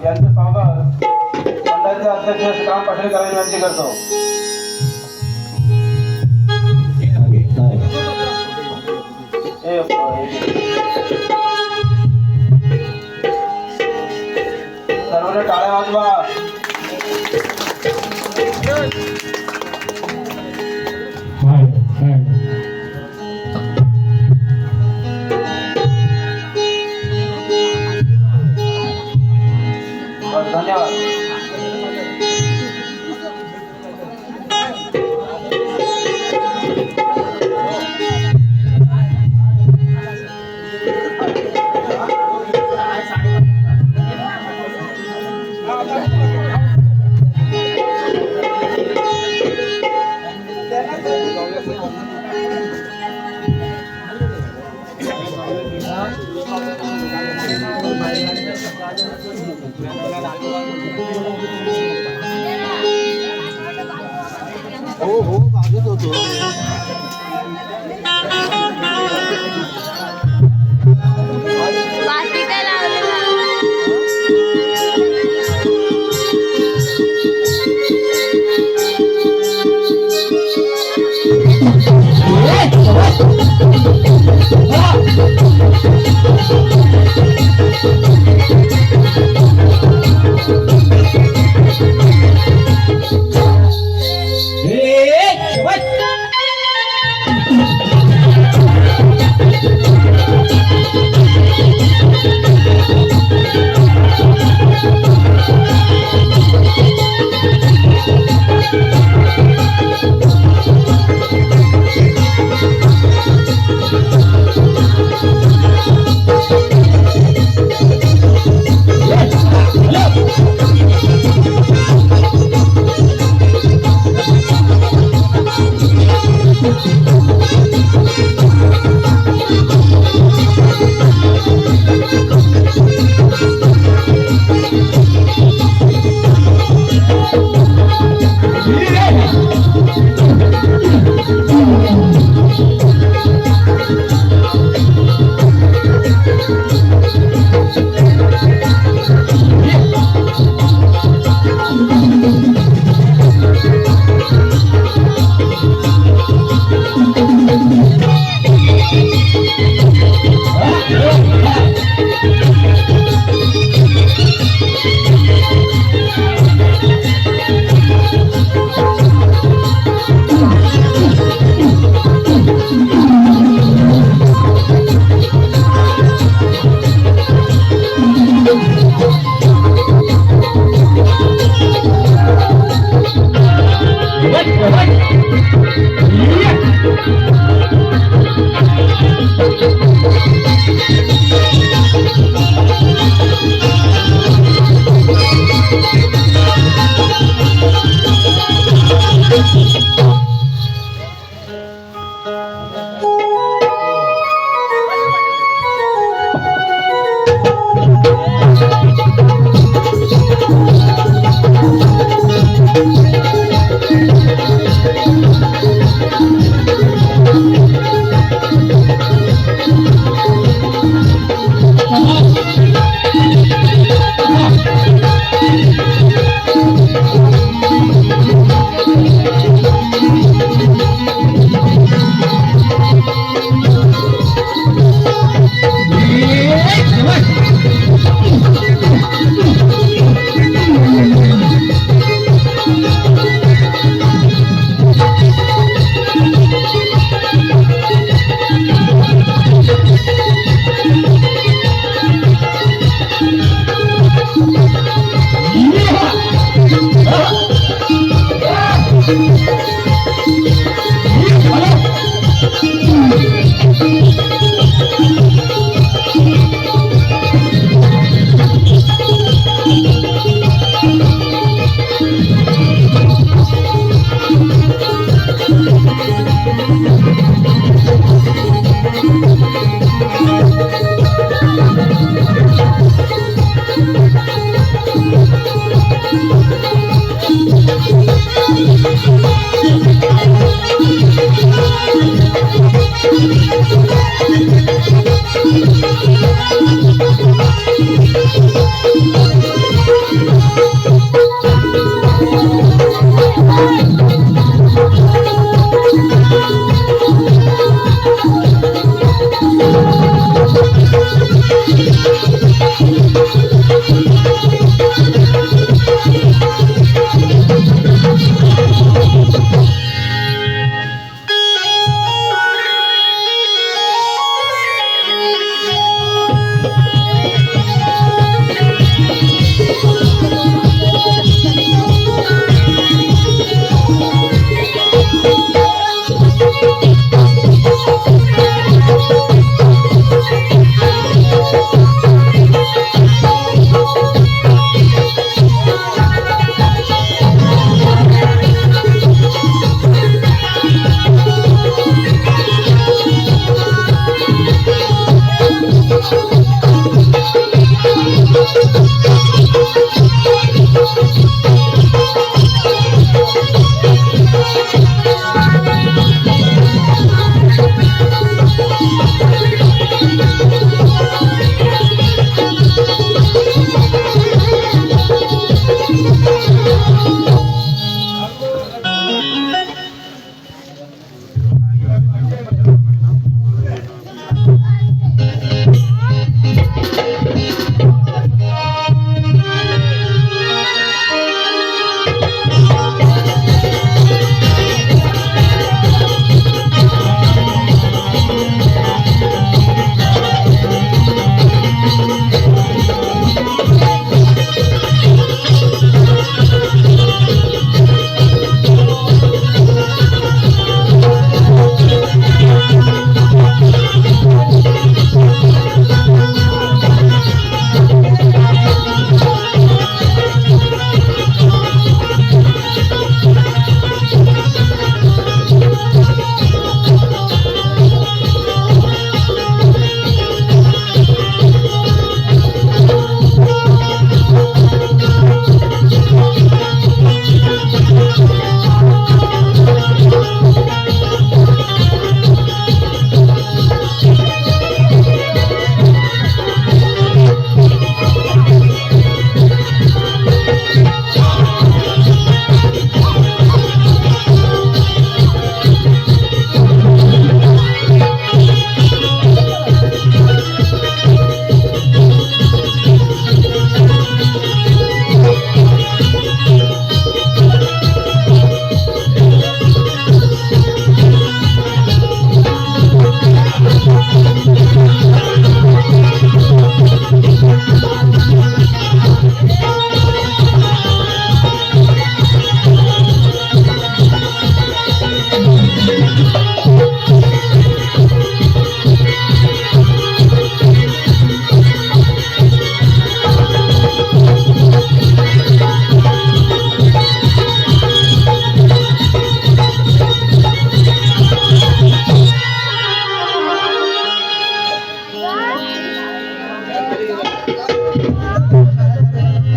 यांचं स्वागत मंडळाचे अध्यक्ष काम पाटील करायला विनंती करतो. सर्वांनी टाळ्या वाजवा. धन्यवाद. हो हो बाजूच होतो.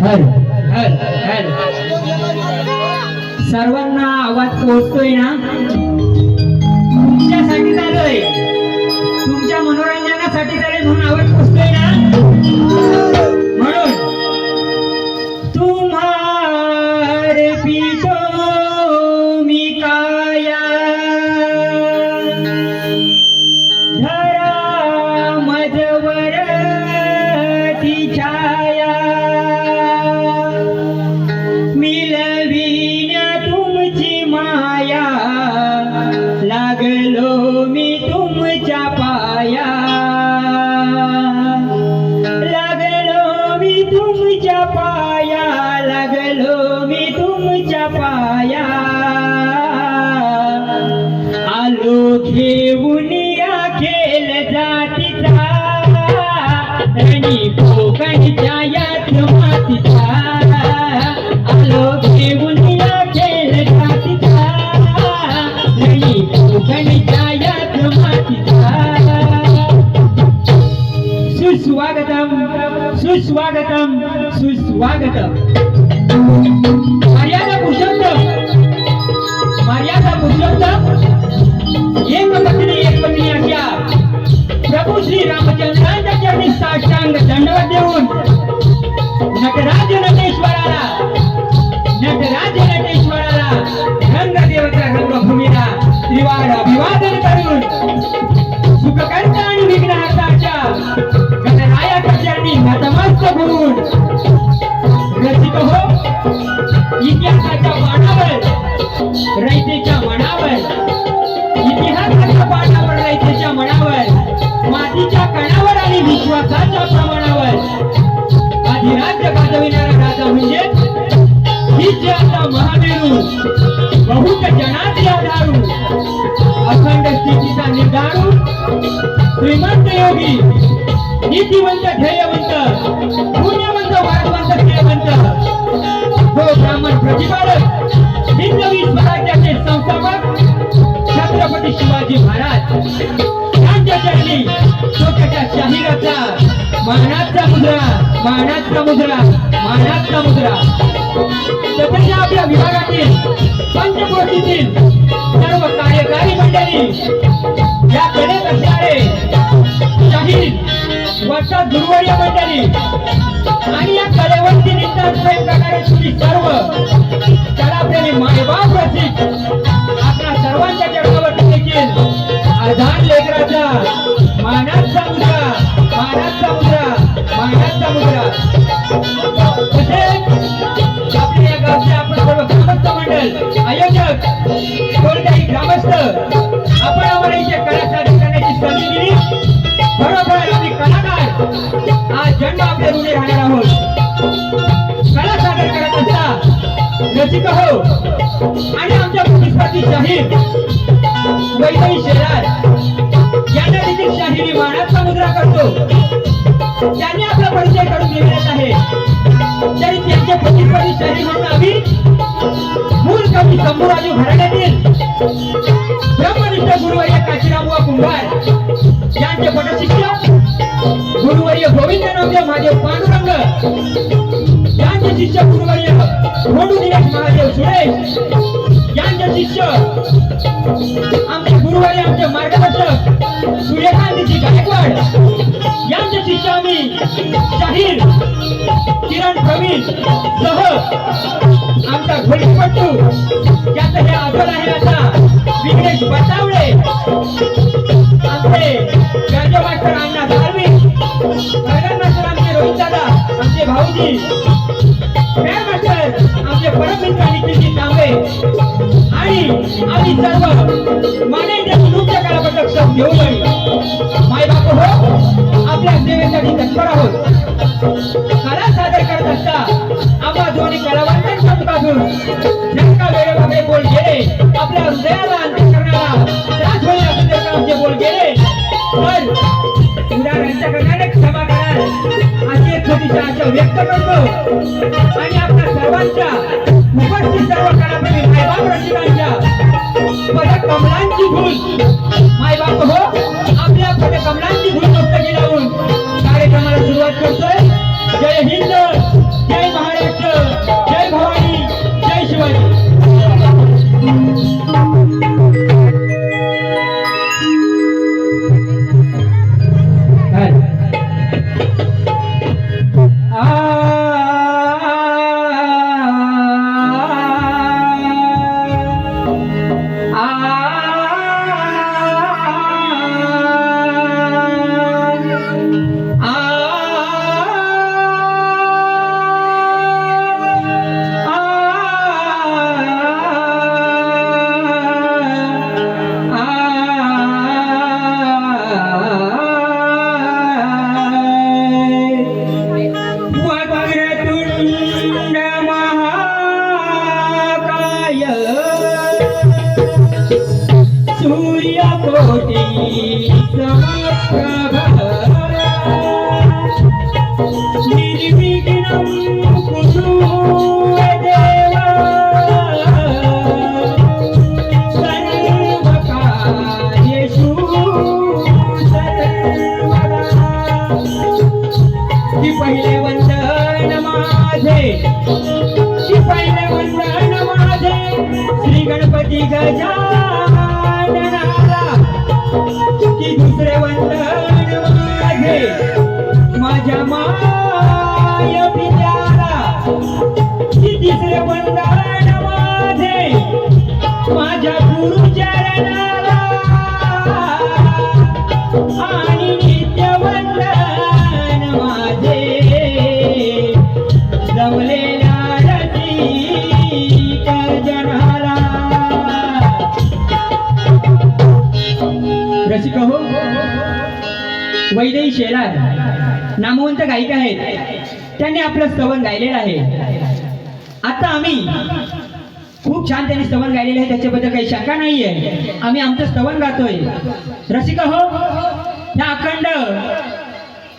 हर हर हर सर्वांना आवाज पोहोचतोय ना? तुमच्यासाठी चालूय, तुमच्या मनोरंजनासाठी चालूय म्हणून आवाज पोहोचतोय ना? म्हणून तुम्हारे पीछो मी काया धरा मजवर ती छाया मिलवीन तुमची माया लागलो मी तुमच्या पाया लागलो मी तुमच्या पाया लागलो मी तुमच्या पाया आलो घेऊन या खेळ जातीचा रणी कोकणच्या याच मातीचा आलो घेऊन या खेळ जातीचा रणी कोकणच्या याच मातीचा सुस्वागतम सुस्वागतम सुस्वागतम मर्यादा पुरुषोत्तम एक पत्नी आज्ञा प्रभू श्री रामचंद्रांच्या चरणी साष्टांग दंडवत देऊन नटराज नटेश्वराला रंगदेवता रंगभूमीला त्रिवार अभिवादन करून सुखकर्ता आणि विघ्नहर्ताच्या गणरायाच्या चरणी नतमस्तक होऊन रसिक हो इतिहासाच्या बाणावर रयतेच्या मनावर इतिहासाच्या बाणावर रयतेच्या मनावर मातीच्या कणावर आणि विश्वासाच्या प्रमाणावर अधिराज्य गाजविणारा राजा म्हणजे हीच आता महामेरू बहुत जनाचे आधारू अखंड स्थितीचा निर्धारू श्रीमंत योगी नीतिवंत ध्येयवंत पुण्यवंत वारवंत खेळवंत तो ब्राह्मण प्रतिपादक हिंदवी स्वराज्याचे संस्थापक छत्रपती शिवाजी महाराज यांच्या चरणी छोट्याच्या शाहिराचा मानाचा मुद्रा तसेच आपल्या विभागातील पंचक्रोशीतील सर्व कार्यकारी मंडळी या कलेत असणारे शाहीर वर्षा गुरुवर्य मंडळी आणि या कलेवंती निमित्तान प्रेम करणारे तुम्ही सर्व कलाप्रेमी मायबाप रसिक आपल्या सर्वांच्या चरणावरती देखील अर्धान लेकराचा मानाचा मुद्रा तसेच आपल्या या गावचे आपण सर्व ग्रामस्थ मंडळ आयोजक कोणत्याही ग्रामस्थ आपण आम्हाला इथे कला सादर करण्याची संधी दिली बरोबर आम्ही कलाकार आज झेंडा आपल्या ऋणी राहणार आहोत कला सादर करत असता रसिक हो आणि आमच्या प्रतिस्पर्धी शाहीर वैभवी शेलार यांना देखील शाहिरी मानाचा मुद्रा करतो त्यांनी आपला परिचय करून दिलेला आहे तरी त्यांचे प्रतिस्पर्धी शाहीर म्हणून आम्ही मूळ कवी शंभूराजू घराण्यातील ब्रह्मनिष्ठ गुरुवर्य काशीरामबुवा कुंभार यांचे पटशिष्य गुरुवर्य गोविंद नामदेव महादेव पांडुरंग यांचे शिष्य गुरुवर्य मोडू दिनेश महादेव सुरेश यांचे शिष्य आमचे गुरुवर्य आमचे मार्गदर्शक सूर्यकांतजी गायकवाड यांचे शिष्य आम्ही शाहीर किरण प्रवीण सह आमचा घोडीपट्टू ज्याचं हे आजोल आहे आता विघ्नेश बटावळे आमचे गरजा मास्टर अण्णा धारवी मास्टर आमचे रोहित दादा आमचे भाऊजी मॅम मास्टर आमचे परममित्र निखिलजी तांबे आणि आम्ही सर्व माननीय नृत्य कलापथक सब घेऊन मायबाप हो आपल्या सेवेसाठी तत्पर आहोत कला सादर करत असता आम्हा दोन्ही कलावंतांच्या मुखातून झटका वेगवेगळे बोल गेले आपल्या हृदयाला अंतःकरणाला त्रास होईल असे जर का आमचे बोल गेले तर उदार अंतःकरणाने क्षमा कराल अशी एक छोटीशी आशा व्यक्त करतो आणि आपल्या सर्वांच्या उपस्थित सर्व कलाप्रेमी मायबाप रसिकांच्या पदकमलांची धूल मायबाप हो आपल्या पदकमलांची धूल मस्तकी लावून कार्यक्रमाला सुरुवात करतोय जय हिंद जय महाराष्ट्र माझ्या माय पित्याला तिसरे वंदन माझे माझ्या गुरुचरणाला आणि नित्य वंदन माझे जमलेल्या रसिक जनाला. रसिक हो, वैदेही शेलार नामवंत गायिका आहेत, त्यांनी आपलं स्तवन गायलेलं आहे. आता आम्ही खूप छान त्यांनी स्तवन गायलेलं आहे, त्याच्याबद्दल काही शंका नाहीये. आम्ही आमचं स्तवन गातोय. रसिका हो, ह्या अखंड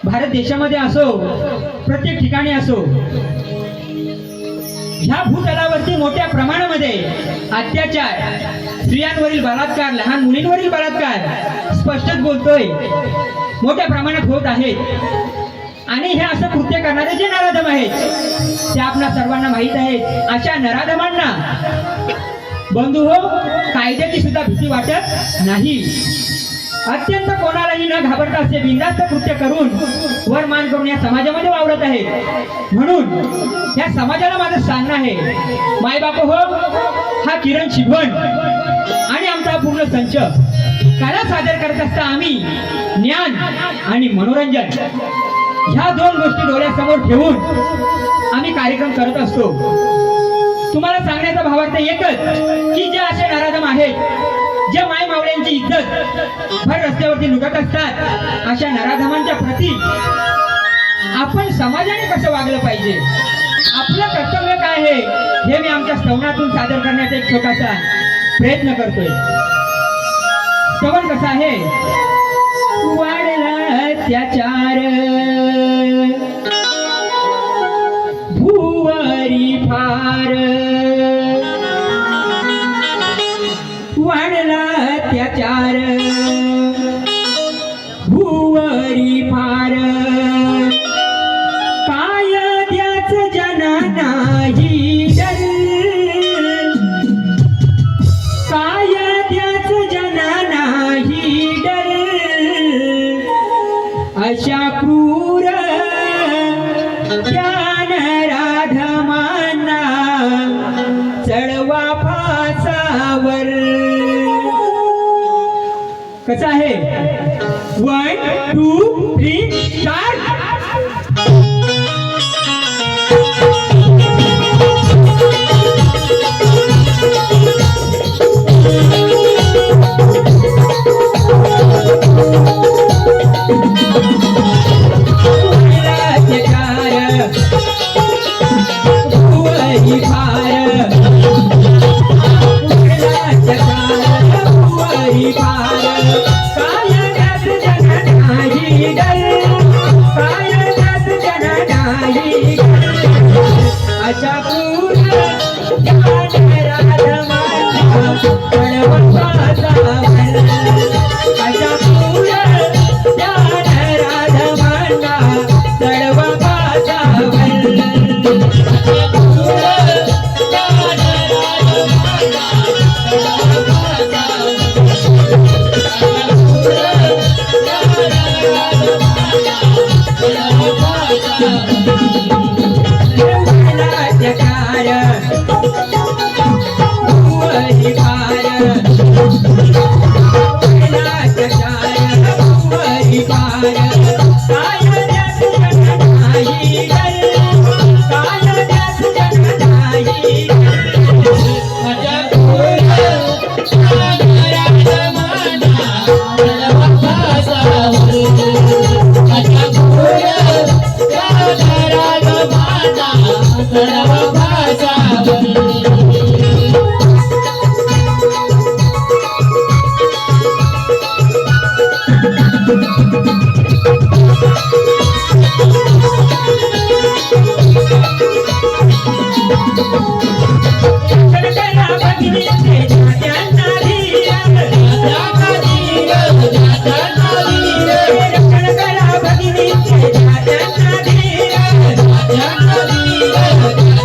भारत देशामध्ये असो, प्रत्येक ठिकाणी असो, ह्या भूतलावरती मोठ्या प्रमाणामध्ये अत्याचार, स्त्रियांवरील बलात्कार, लहान मुलींवरील बलात्कार स्पष्टच बोलतोय मोठ्या प्रमाणात होत आहेत. आणि हे असं कृत्य करणारे जे नराधम आहेत ते आपल्या सर्वांना माहीत आहेत. अशा नराधमांना बंधू हो, कायद्याची सुद्धा भीती वाटत नाही. अत्यंत कोणालाही न घाबरता असे बिनधास्त कृत्य करून वरमान करून या समाजामध्ये वावरत आहेत. म्हणून या समाजाला माझं सांगणं आहे, मायबाप हो, हा किरण शिभण आणि आमचा पूर्ण संच कला सादर करत असता आम्ही ज्ञान आणि मनोरंजन ह्या दोन गोष्टी डोळ्यासमोर ठेवून आम्ही कार्यक्रम करत असतो. तुम्हाला सांगण्याचा भावार्थ एकच की जे असे नराधम आहेत, जे माय मावळ्यांची इज्जत भर रस्त्यावरती लुटत असतात, अशा नराधमांच्या प्रती आपण समाजाने कसं वागलं पाहिजे, आपलं कर्तव्य काय आहे, हे मी आमच्या स्तवनातून सादर करण्याचा एक छोटासा प्रयत्न करतोय. स्तवन कसं आहे? वाढला अत्याचार भूवरी फार, वाढला अत्याचार भूवरी फार, कायद्याच जना नाही डर, कायद्याच जना नाही डर, अशा क्रूर त्या नराधमांना चढवा फासावर. कसं आहे? 1 2 3 स्टार्ट.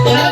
Yeah.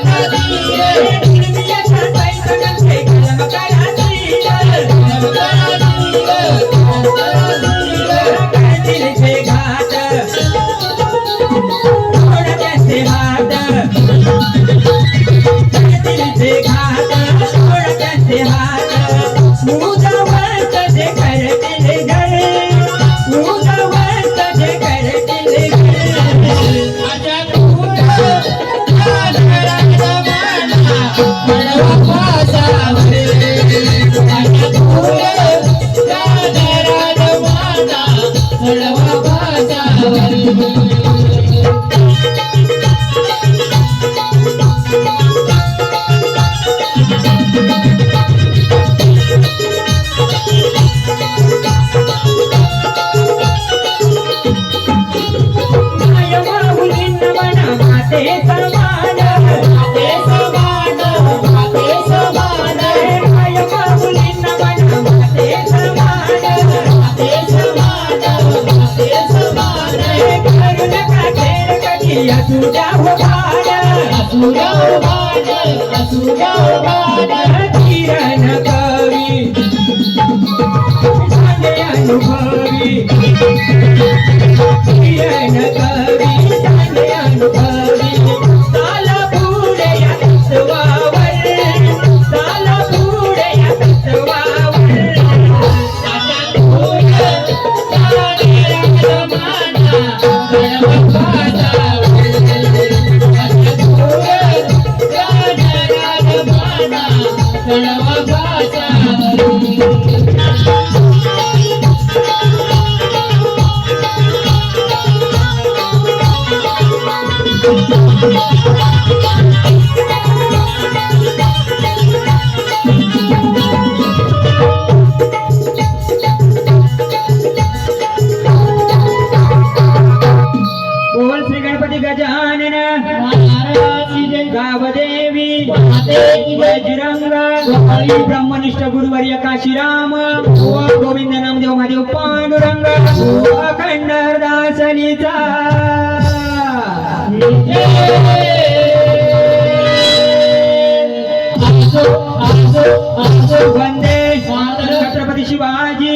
गणपती असू द्या हो भान किरण कवी झाले अनुभवी किरण कवी झाले अनुभवी साला पुढे या तत्वावर साला पुढे या तत्वावर बोल श्री गणपती गजानन गावदेवी बजरंग ब्रह्मनिष्ठ गुरुवर्य काशीराम गोविंद नामदेव महादेव पांडुरंग अखंड दासलीचा वंदे छत्रपती शिवाजी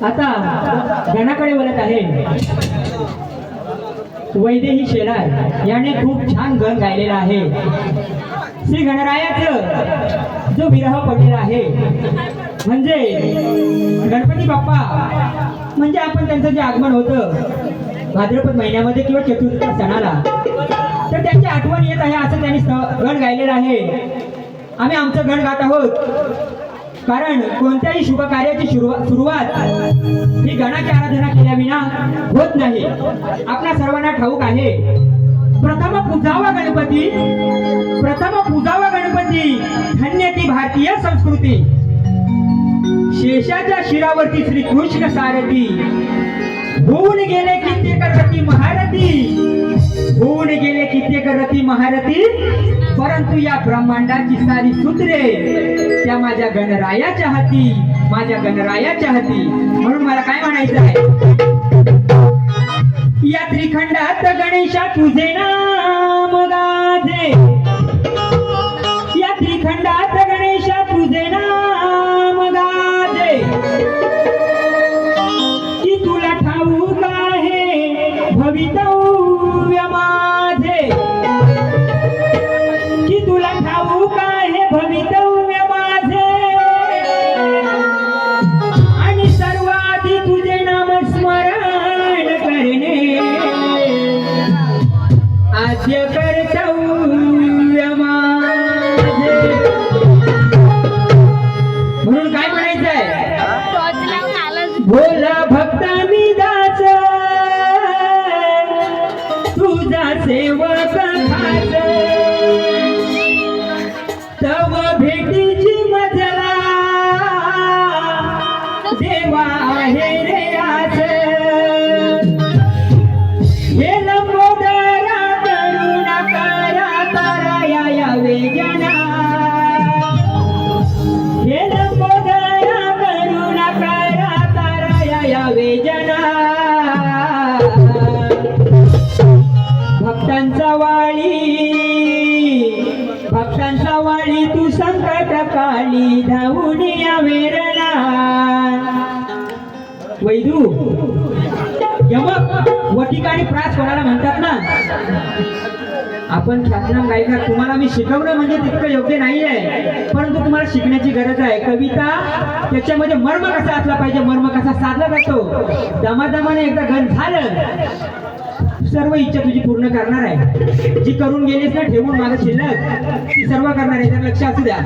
आता गणाकडे बोलत आहे. वैदेही शेलार याने खूप छान गण गायलेला आहे. श्री गणरायाचं जो विरह पडलेला आहे म्हणजे गणपती बाप्पा म्हणजे आपण त्यांचं जे आगमन होतं भाद्रपद महिन्यामध्ये किंवा चतुर्थ सणाला तर त्यांची आठवण येत आहे असं त्यांनी गण गायलेलं आहे. आम्ही आमचं गण गात आहोत कारण कोणत्याही शुभ कार्याची सुरुवात ही गणाची आराधना केल्याविना होत नाही. आपल्या सर्वांना ठाऊक आहे प्रथम पूजावा गणपती धन्य ती भारतीय संस्कृती. शेषाच्या शिरावरती श्रीकृष्ण सारथी होऊन गेले कित्येक रती महारथी परंतु या ब्रह्मांडाची सारी सूत्रे त्या माझ्या गणरायाच्या हाती. म्हणून मला काय म्हणायचं आहे या त्रिखंडात गणेशा तुझे नाम गाजे. या त्रिखंडात गणेशा तुझे नाम गाजे की तुला ठाऊक आहे भवितव्य माझे. की तुला ठाऊक आहे भवितव्य माझे आणि सर्वाधी तुझे नाम स्मरण करणे आद्य कर्तव्य माझे. म्हणून काय म्हणायचंय भोला भक्त मी दास तुझा सेवक खास तव भेटीची मजला देवा आहे रे आस. हे लंबोदरा करुणा करा ताराया यावे जना. हे लंबोदरा करुणा करा ताराया यावे जना. भक्तांचा वाळी तू संकट काली धावून यावे रणा. वैदू यमक वटिका आणि प्रास कोणाला म्हणतात ना. आपण ख्यातनाम गायिका तुम्हाला मी शिकवणं म्हणजे तितकं योग्य नाहीये परंतु तुम्हाला शिकण्याची गरज आहे. कविता त्याच्यामध्ये मर्म कसा असला पाहिजे मर्म कसा साधला जातो दमादमाने एकदा गण झालं सर्व इच्छा तुझी पूर्ण करणार आहे. जी करून गेलीस ना ठेवून माझं शिल्लक ती सर्व करणार आहे. तर लक्ष असू द्या.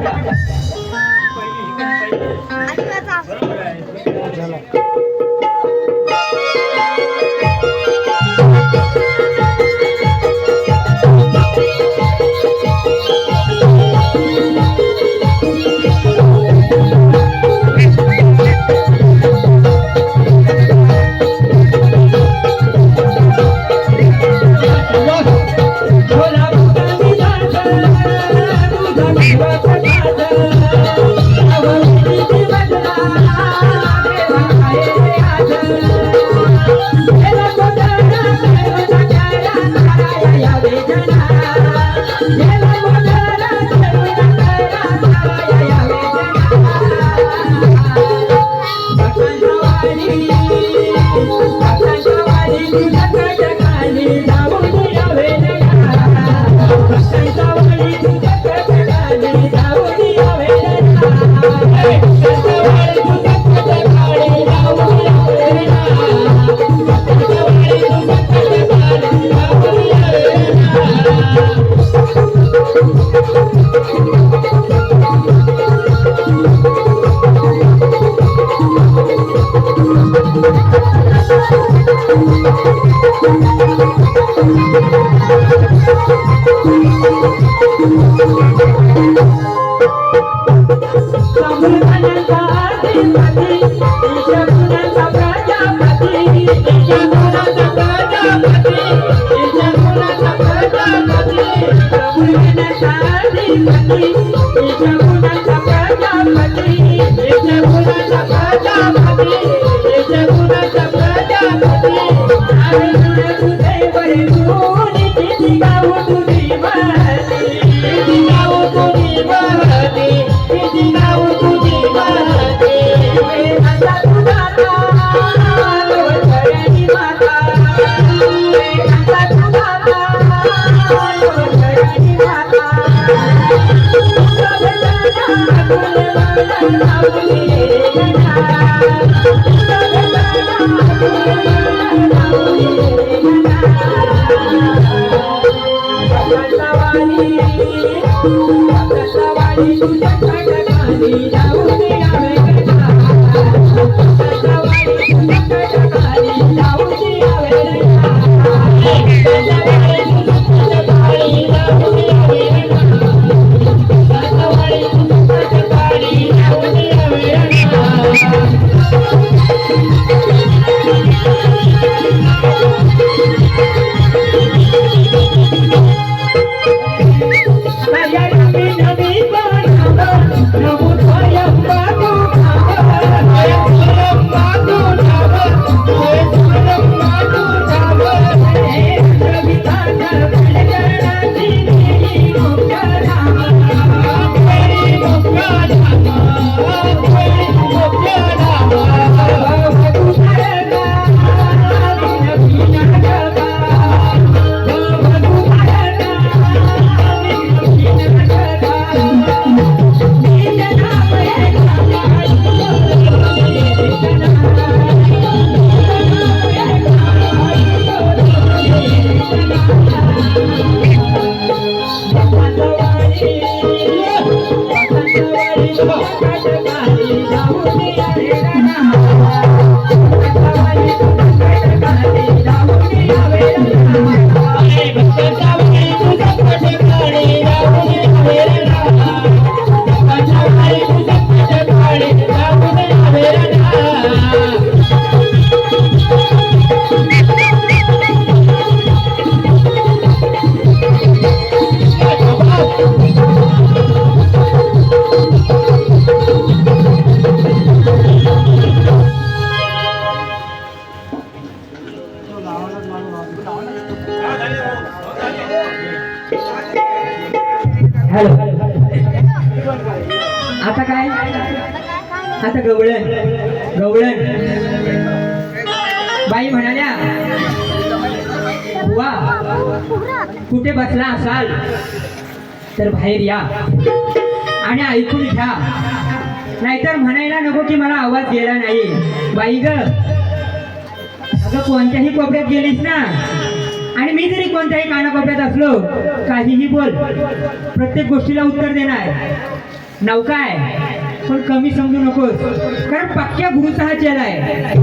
तुझी तुझ्या काठाखाली जाऊन यावे रणा. काठावाडी तुझ्या काठाखाली जाऊन यावे रणा. काठावाडी तुझ्या काठाखाली जाऊन यावे रणा. काठावाडी तुझ्या काठाखाली जाऊन यावे रणा. हॅलो. आता काय? आता गवळण गवळण. बाई म्हणाल्या, वा कुठे बसला असाल तर बाहेर या आणि ऐकून घ्या, नाहीतर म्हणायला नको की मला आवाज गेला नाही. बाई ग, अगं कोणत्याही कोपऱ्यात गेलीस ना, आणि मी जरी कोणत्याही कानाकोपऱ्यात असलो, काहीही बोल, प्रत्येक गोष्टीला उत्तर देणार. नौका आहे पण कमी समजू नकोस, कारण पक्क्या गुरुचा हा चेला आहे.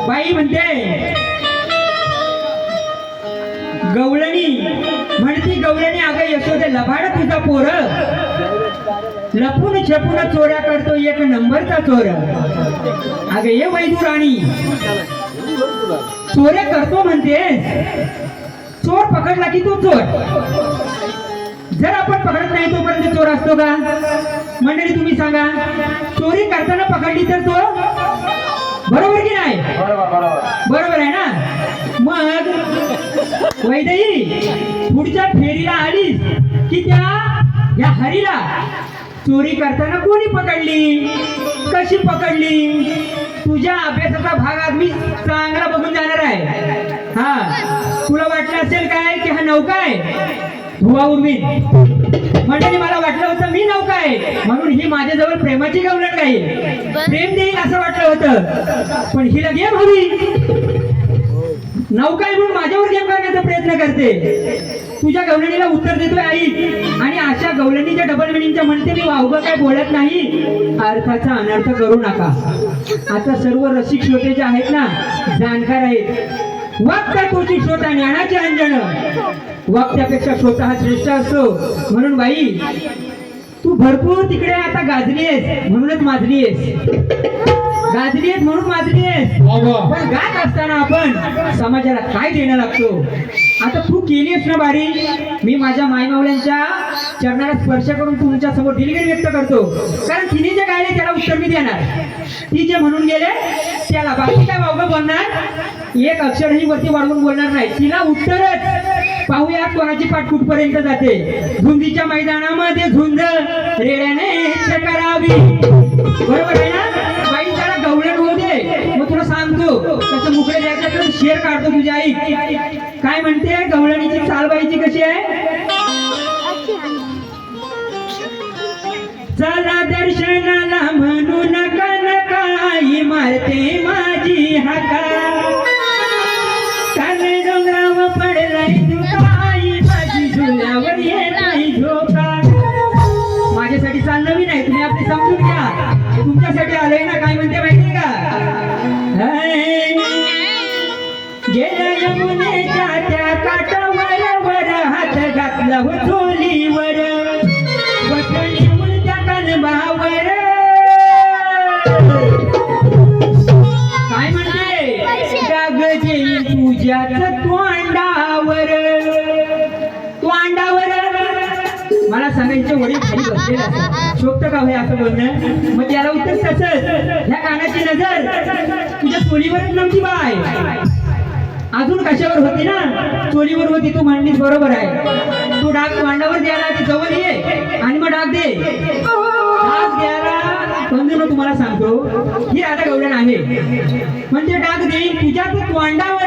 बाई म्हणते, गवळणी म्हणती, गवळणी अगं यशोदे लबाड तुझा पोर, लपून छपून चोऱ्या करतो एक नंबरचा चोर. अगं ये वैदुराणी, चोऱ्या करतो म्हणतेस, चोर पकडला की तो चोर. जर आपण पकडत नाही तोपर्यंत चोर असतो का? मंडळी तुम्ही सांगा, चोरी करताना पकडली तर तो बरोबर की नाही? बरोबर आहे ना. मग वैदई पुढच्या फेरीला आलीस की या हरीला चोरी करताना कोणी पकडली, कशी पकडली, तुझ्या अभ्यासाचा भाग आज मी चांगला बघून जाणार आहे. हा, तुला वाटलं असेल काय की हा नौका आहे, धुवा उडवीन. मंडळी मला वाटलं होतं मी नौका आहे म्हणून ही माझ्याजवळ प्रेमाची गवळण काही प्रेम देईल असं वाटलं होतं, पण हिला गेम हवी. नौका आहे म्हणून माझ्यावर गेम करण्याचा प्रयत्न करते. तुझ्या गवळणीला उत्तर देतोय आई, आणि अशा गवळणीच्या डबल मिनिंगच्या म्हणते मी वावगं काय बोलत नाही, अर्थाचा अनर्थ करू नका. आता सर्व रसिक श्रोते जे आहेत ना, जाणकार आहेत. वक्ता तोची श्रोता ज्ञानाचे अंजन, वक्त्यापेक्षा श्रोता हा श्रेष्ठ असतो. म्हणून बाई तू भरपूर तिकडे आता गाजली आहेस म्हणूनच माजली आहेस, गाजली आहेस म्हणून माजली आहेस. पण गात असताना आपण समाजाला काय देणं लागतो. आता तू केलीस ना बारी, मी माझ्या मायमावल्यांच्या चरणाला स्पर्श करून तुमच्या समोर दिलगिरी व्यक्त करतो, कारण तिने जे गायले त्याला उत्तर मी देणार, ती जे म्हणून गेले त्याला. बाकी काय वावगं बोलणार, एक अक्षरही वरती वाढवून बोलणार नाही, तिला उत्तरच. पाहूया कोणाची पाठ कुठपर्यंत जाते. झुंजीच्या मैदानामध्ये झुंज रेड्याने करावी, बरोबर आहे ना बाई? त्याला गवळण होऊ दे, मग तुला सांगतो कसं मुकडे द्यायचं तर शेर काढतो तुझ्या आई. काय म्हणते गवळणीची चालबाईची कशी आहे? चला दर्शनाला म्हणू नका नका, आई मारते माझी हाका, काने डोंगरावर पडलाय तुका, आई माझी झुल्यावर येत नाही झोका. गेल्या यमुनेच्या त्या काठावर वर हात घातला हो चोलीवर बसली उलट्या कलमावर काय म्हणते डाग देईल तुझ्याच तोंडावर मला सांगायचे वडील खाली बसलेले असतात शोभतं का होय असं बोलणं मग त्याला उत्तर तसंच ह्या कानाची नजर तुझ्या चोलीवरच नव्हती बाय अजून कशावर होती ना चोलीवर होती तू म्हणलीस बरोबर आहे तू डाग तोंडावर द्यायला आधी जवळ ये आणि मग डाग दे डाग द्यायला समजून तुम्हाला सांगतो ही राधा गवळण आहे म्हणजे डाग देईन तुझ्याच तोंडावर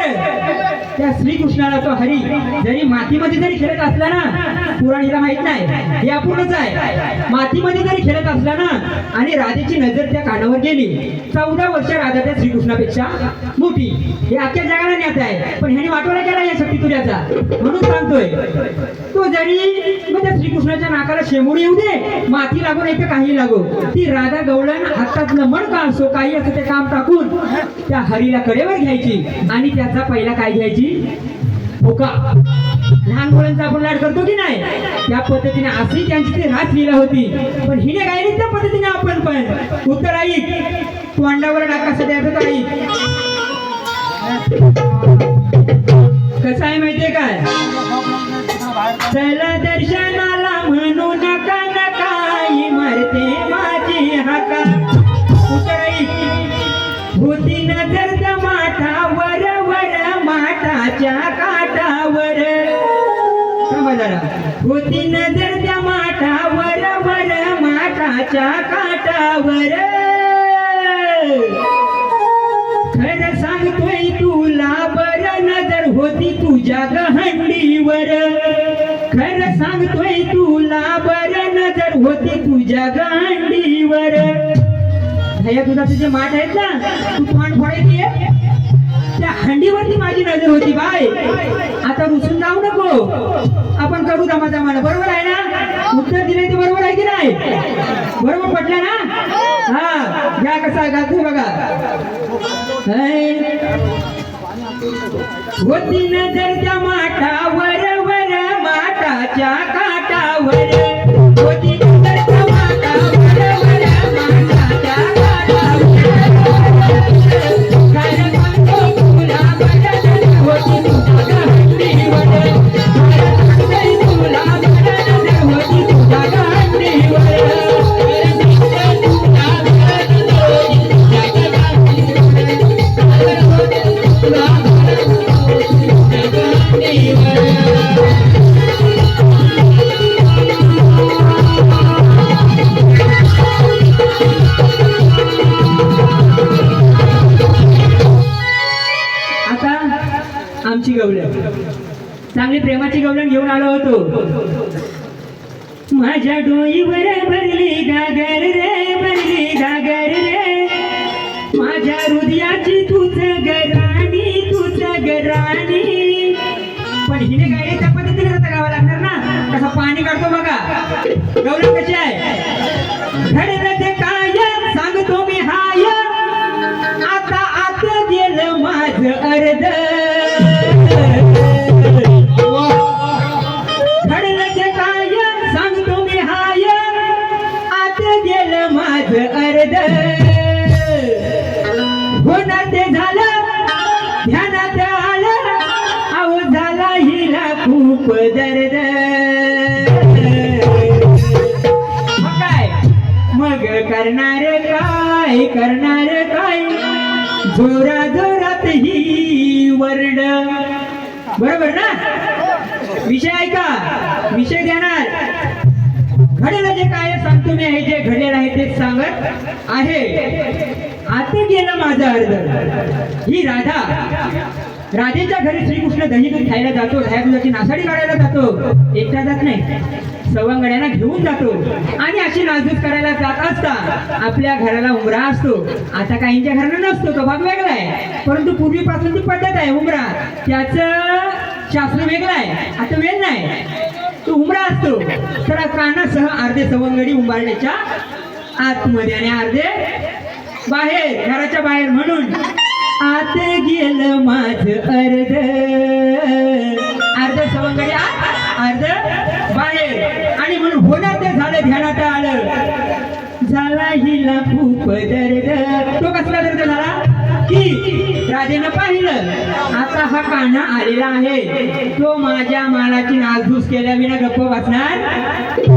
त्या श्रीकृष्णाला तो हरी जरी मातीमध्ये जरी खेळत असला ना पुराण हिला माहित नाही हे अपूर्णच आहे मातीमध्ये जरी खेळत असला ना आणि राधेची नजर त्या कानावर गेली 14 वर्ष राधा त्या श्रीकृष्णापेक्षा मोठी हे अख्ख्या जगाला ज्ञात आहे पण ह्याने वाटोळा केला या शक्ती तुझ्याचा म्हणून सांगतोय तो जरी मग त्या श्रीकृष्णाच्या नाकाला शेंबुडी येऊ दे माती लागू नाही तर काही लागो ती राधा गवळण हातातलं मण का असो काही असं ते काम टाकून त्या हरीला कडेवर घ्यायची आणि त्याचा पहिला काय घ्यायची भोका लहान मुलांचा आपण लाड करतो की नाही त्या पद्धतीने अशी त्यांची ती रात लीला होती पण हिने गायली त्या पद्धतीने आपण पण उत्तर ऐक तोंडावर डाग कसं द्यायचं तर ऐक कसं आहे माहितीये काय चला दर्शनाला म्हणू नका नका मारते माझी हाका उत्तर ऐक होती नजर त्या माठावर वर माठाच्या काठावर जरा होती नजर त्या माठावर वर माठाच्या काठावर खरं सांगतोय तुला बर नजर होती तुझ्या गहंडीवर खरं सांगतोय तुला बर नजर होती तुझ्या गहंडीवर ह्या दुधाचे जे माठ आहेत ना तू तोंड फोडायची त्या हंडीवरती माझी नजर होती बाय आता रुसून जाऊ नको आपण करू जमाना बरोबर आहे ना उत्तर दिले ते बरोबर आहे की नाही बरोबर पटलं ना हा या कसा गातो बघा होती नजर त्या माठावर वर माठाच्या काठावर होती नजर त्या माठावर वर माठाच्या आमची गवळण चांगली प्रेमाची गवळण घेऊन आलो होतो माझ्या डोईवर भरली गागर रे माझ्या हृदयाची तुझ गराणी पण हिने गाडी त्या पद्धतीने गावा लागणार ना कसं पाणी काढतो बघा गवळण कशी आहे घडलं काय सांगतो मी हाय आता आत गेलं माझं अर्ध अर्ध होणार ते झालं ध्यानात आलं अहो झाला हिला खूप दर्द मग करणार काय जोरात ही वरड बरोबर ना विषय ऐका विषय देणार घडलेलं जे काय सांगतो मी हे जे घडलेलं आहे ते सांगत आहे आता गेलं माझं अर्ध ही राधेच्या घरी श्रीकृष्ण दही दूध खायला जातो दह्या दुधाची नासाडी काढायला जातो एकटा जात नाही सवंगड्यांना घेऊन जातो आणि अशी नाजूक करायला जात असता आपल्या घराला उमरा असतो आता काहींच्या घराला नसतो तो भाग वेगळा आहे परंतु पूर्वीपासून ती पद्धत आहे उमरा त्याचं शास्त्र वेगळं आहे आता वेळ नाही तो उमरा असतो तर कानासह अर्धे सवंगडी उंबारण्याच्या आतमध्ये आणि अर्धे बाहेर घराच्या बाहेर म्हणून आत गेलं माझ अर्ध सवंगडी आत अर्ध बाहेर आणि म्हणून होणार ते झालं ध्यानात आलं झाला हिला खूप दर्द तो कसला दर्द झाला की राजेनं पाहिलं आता हा कान्हा आलेला आहे तो माझ्या मालाची नासधूस केल्याविना गप्प बसणार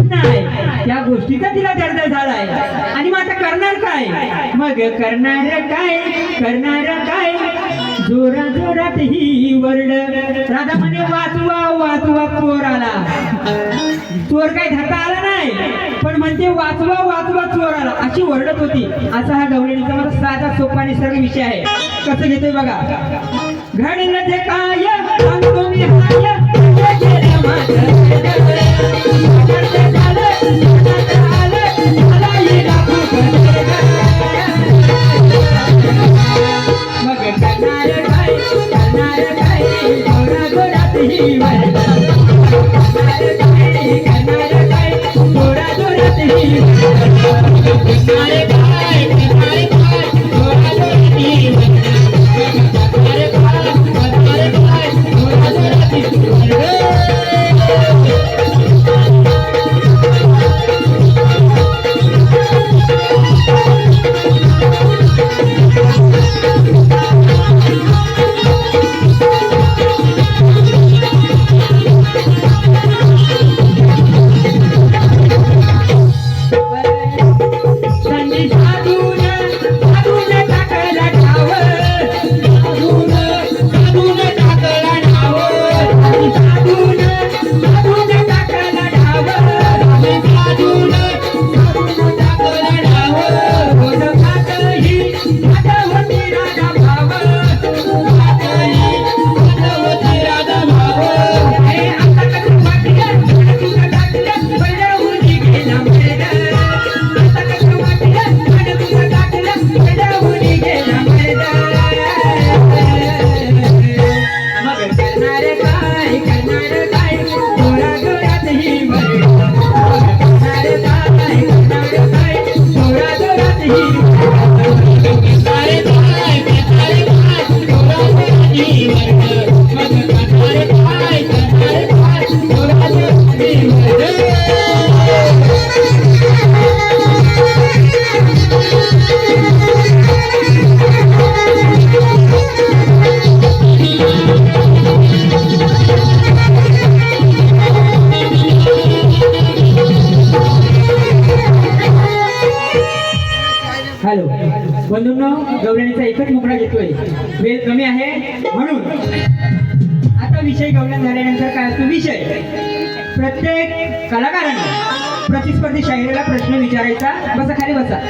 नाही या गोष्टीचा तिला दर्द झालाय आणि मग आता करणार काय मग करणार काय जोरा जोरात ही वरड राधा म्हणे वाचवा वाचवा चोर आला चोर काय धरता आला नाही पण म्हणते वाचवा वाचवा चोर आला अशी ओरडत होती असा हा गवळणीचा मला साधा सोपा निसर्ग विषय आहे कसं घेतोय बघा घडलं ते काय सांगतो मी हाय हे गेलं माझं मग करणार काय जोरा जोरात ही वरड करणार काय जोरा जोरात ही हॅलो बंधूंनो गवळणीचा एकच मुकडा घेतोय वेळ कमी आहे म्हणून आता विषय गवळण झाल्यानंतर काय असतो विषय प्रत्येक कलाकाराने प्रतिस्पर्धी शाहिरीला प्रश्न विचारायचा बसा खाली बसा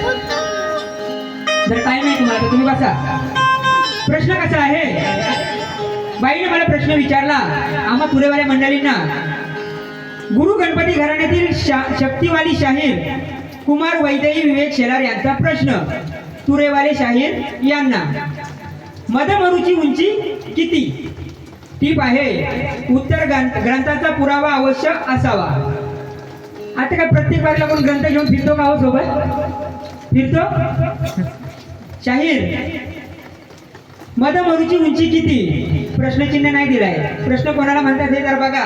जर टाइम आहे तुम्हाला तर तुम्ही बसा प्रश्न कसा आहे बाईने मला प्रश्न विचारला आम्हा पुरेवाल्या मंडळींना गुरु गणपती घराण्यातील शक्तिवाली शाहीर कुमार वैदेही विवेक शेलार यांचा प्रश्न तुरेवाले शाहीर यांना मधमरुची उंची किती टीप आहे उत्तर ग्रंथाचा पुरावा आवश्यक असावा आता काय प्रत्येक बारीला कोण ग्रंथ घेऊन फिरतो का हो सोबत फिरतो शाहीर मधमरुची उंची किती प्रश्नचिन्ह नाही दिलाय प्रश्न कोणाला म्हणतात हे जर बघा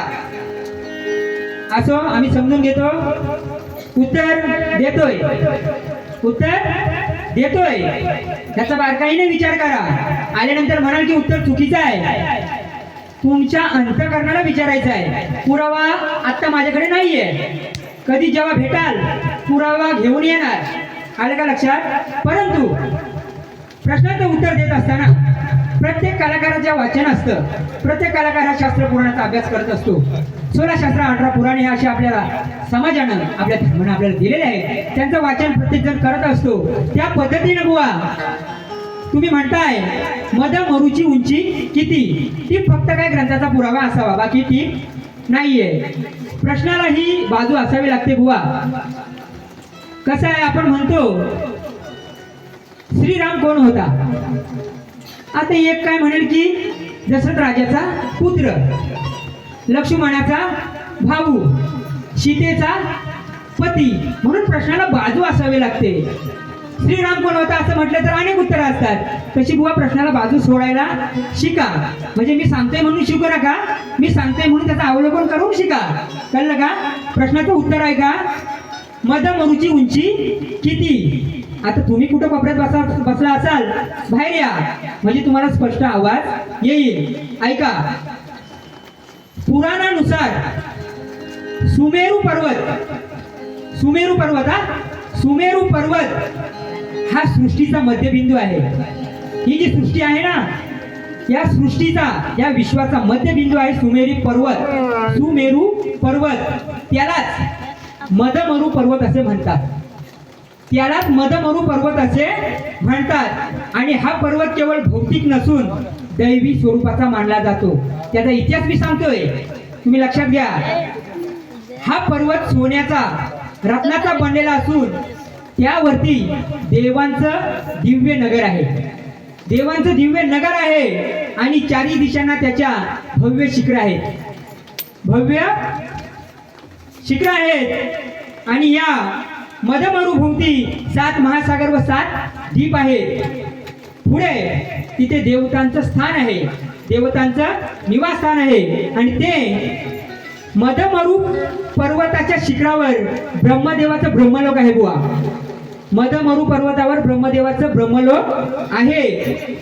असो आम्ही समजून घेतो उत्तर देतोय त्याचा बारकाईने विचार करा आल्यानंतर म्हणाल की उत्तर चुकीचं आहे तुमच्या अंतःकरणाला विचारायचं आहे पुरावा आता माझ्याकडे नाहीये कधी जेव्हा भेटाल पुरावा घेऊन येणार आलं का लक्षात परंतु प्रश्नाचं उत्तर देत असताना प्रत्येक कलाकाराचं वाचन असतं प्रत्येक कलाकार हा शास्त्र पुराणाचा अभ्यास करत असतो 16 शास्त्र 18 पुराणे असे आपल्याला समाजानं आपल्या धर्मानं आपल्याला दिलेले आहे त्यांचं वाचन प्रत्येक जण करत असतो त्या पद्धतीने बुवा तुम्ही म्हणताय मधमरुची उंची किती ती फक्त काय ग्रंथाचा पुरावा असावा बाकी ती नाहीये प्रश्नाला ही बाजू असावी लागते बुवा कसं आहे आपण म्हणतो श्रीराम कोण होता आता एक काय म्हणेल की दशरथ राजाचा पुत्र लक्ष्मणाचा भाऊ सीतेचा पती म्हणून प्रश्नाला बाजू असावी लागते श्रीराम कोण होता असं म्हटलं तर अनेक उत्तरं असतात. तशी बुवा प्रश्नाला बाजू सोडायला शिका. म्हणजे मी सांगतोय म्हणून शिकू नका, मी सांगतोय म्हणून त्याचं अवलोकन करून शिका. कळलं का? प्रश्नाचं उत्तर आहे का, मदमरुची उंची किती? आता तुम्ही कुठं कोपऱ्यात बसला असाल, बाहेर या, म्हणजे तुम्हाला स्पष्ट आवाज येईल. ऐका. पुराणानुसार सुमेरू पर्वत हा सृष्टीचा मध्यबिंदू आहे. ही जी सृष्टी आहे ना, या सृष्टीचा, या विश्वाचा मध्यबिंदू आहे सुमेरू पर्वत. त्यालाच मदमरू पर्वत असे म्हणतात. आणि हा पर्वत केवळ भौतिक नसून दैवी स्वरूपाचा मानला जातो. त्याचा इतिहास मी सांगतोय, तुम्ही लक्षात घ्या. हा पर्वत सोन्याचा, रत्नाचा बनलेला असून त्यावरती देवांचं दिव्य नगर आहे. आणि चारी दिशांना त्याच्या भव्य शिखर आहेत. आणि या मदमरुभोवती 7 महासागर व 7 द्वीप आहेत. पुढे तिथे देवतांचं स्थान आहे, देवतांचं निवासस्थान आहे. आणि ते मदमरू पर्वताच्या शिखरावर ब्रह्मदेवाचं ब्रह्मलोक आहे बुवा. मदमरू पर्वतावर ब्रह्मदेवाचं ब्रह्मलोक आहे.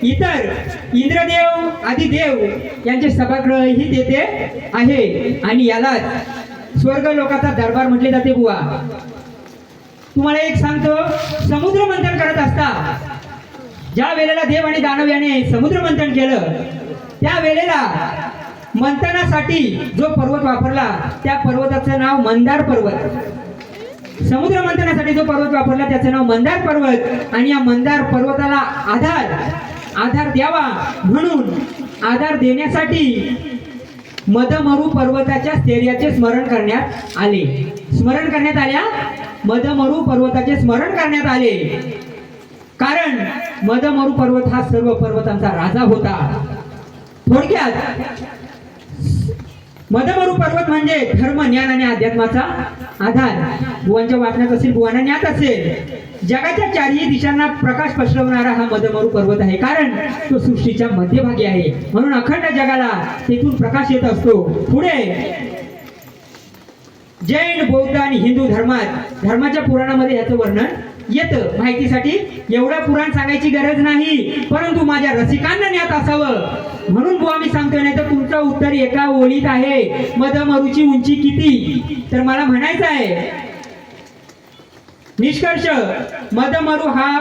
इतर इंद्रदेव आदी देव यांचे सभागृहही तेथे आहे. आणि यालाच स्वर्ग लोकाचा दरबार म्हटले जाते बुवा. तुम्हाला एक सांगतो, समुद्र मंथन करत असता ज्या वेळेला देव आणि दानव याने समुद्र मंथन केलं, त्या वेळेला मंथनासाठी जो पर्वत वापरला त्या पर्वताचं नाव मंदार पर्वत. समुद्र मंथनासाठी जो पर्वत वापरला त्याचं नाव मंदार पर्वत. आणि या मंदार पर्वताला आधार द्यावा म्हणून आधार देण्यासाठी मदमरू पर्वताच्या स्थैर्याचे स्मरण करण्यात आले. कारण मदमरू पर्वत हा सर्व पर्वतांचा राजा होता. थोडक्यात मदमरू पर्वत म्हणजे धर्म, ज्ञान आणि अध्यात्माचा आधार. बुवांच्या वाचनात असेल, बुवांना ज्ञात असेल, जगाच्या चारही दिशांना प्रकाश पसरवणारा हा मदमरू पर्वत आहे. कारण तो सृष्टीच्या मध्यभागी आहे, म्हणून अखंड जगाला तेथून प्रकाश येत असतो. पुढे जैन, बौद्ध आणि हिंदू धर्माच्या पुराणामध्ये याचं वर्णन येतं. माहितीसाठी एवढं पुराण सांगायची गरज नाही, परंतु माझ्या रसिकांना ज्ञात असावं म्हणून बुवा मी सांगतोय. नाही तर तुमचं उत्तर एका ओळीत आहे, मदमरूची उंची किती? तर मला म्हणायचं आहे निष्कर्ष, मदमरू हा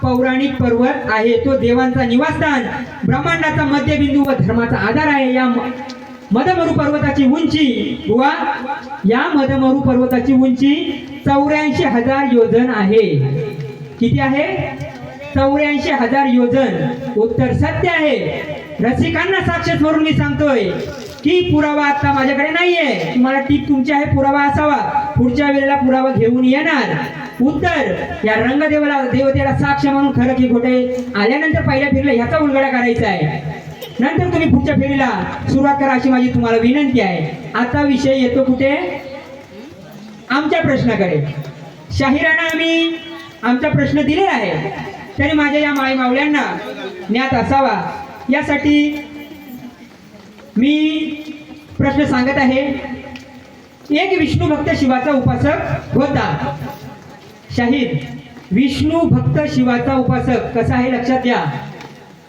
पौराणिक पर्वत आहे. तो देवांचा निवासस्थान, ब्रह्मांडाचा मध्यबिंदू व धर्माचा आधार आहे. या मदमरू पर्वताची उंची बुवा, या मदमरू पर्वताची उंची 84,000 योजन आहे. किती आहे? 84,000 योजन. उत्तर सत्य आहे. रसिकांना साक्षात म्हणून मी सांगतोय की पुरावा आता माझ्याकडे नाहीये. तुम्हाला टीप तुमची आहे, पुरावा असावा. पुढच्या वेळेला पुरावा घेऊन येणार. उत्तर या देवतेला साक्ष म्हणून खरं की खोटे आल्यानंतर पहिल्या फेरीला ह्याचा उलगडा करायचा आहे. नंतर तुम्ही पुढच्या फेरीला सुरुवात करा अशी माझी तुम्हाला विनंती आहे. आता विषय येतो कुठे? आमच्या प्रश्नाकडे. शाहिरांना आम्ही आमचा प्रश्न दिलेला आहे, तरी माझ्या या माय मावल्यांना ज्ञात असावा यासाठी मी प्रश्न सांगत आहे. एक विष्णू भक्त शिवाचा उपासक होता. शाहीर विष्णू भक्त शिवाचा उपासक कसा आहे लक्षात घ्या.